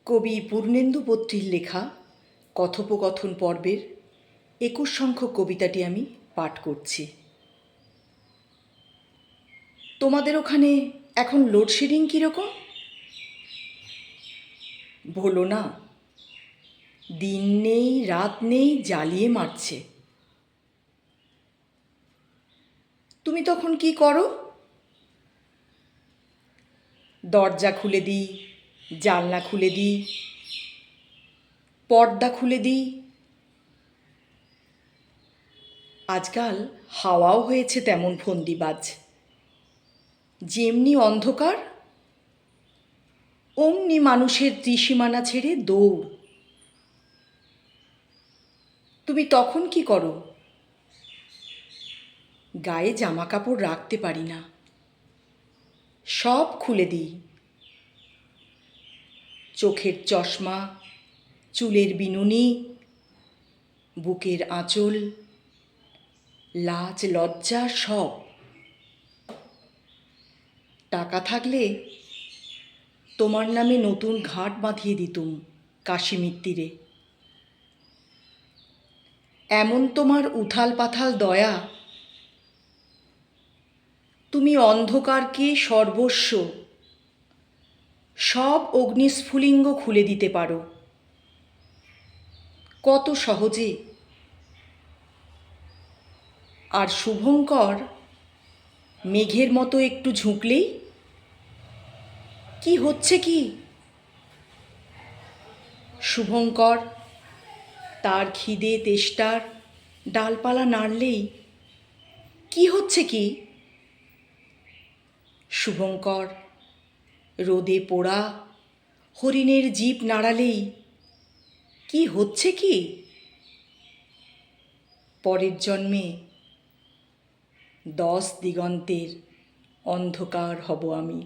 কবি পূর্ণেন্দু বত্রীর লেখা কথোপকথন পর্বের ২১ সংখ্যক কবিতাটি আমি পাঠ করছি। তোমাদের ওখানে এখন লোডশেডিং কীরকম? বলো না, দিন নেই রাত নেই, জ্বালিয়ে মারছে। তুমি তখন কি করো? দরজা খুলে দিই, জানলা খুলে দিই, পর্দা খুলে দিই। আজকাল হাওয়াও হয়েছে তেমন ফন্দিবাজ। যেমনি অন্ধকার অমনি মানুষের ত্রিসীমানা ছেড়ে দৌড়। তুমি তখন কি করো? গায়ে জামা কাপড় রাখতে পারি না, সব খুলে দিই। চোখের চশমা, চুলের বিনুনি, বুকের আঁচল, লাজ লজ্জা সব। টাকা থাকলে তোমার নামে নতুন ঘাট বাঁধিয়ে দিতুম কাশ্মীর তীরে। এমন তোমার উথাল পাথাল দয়া, তুমি অন্ধকারকে সর্বস্ব সব অগ্নিস্ফুলিঙ্গ খুলে দিতে পারো কত সহজে। আর শুভঙ্কর মেঘের মতো একটু ঝুঁকলেই কি হচ্ছে কি? শুভঙ্কর তার খিদে তেষ্টার ডালপালা নাড়লেই কি হচ্ছে কি? শুভঙ্কর রোদে পোড়া হরিণের জিভ নাড়ালেই কি হচ্ছে কি? পরের জন্মে 10 দিগন্তের অন্ধকার হব আমি।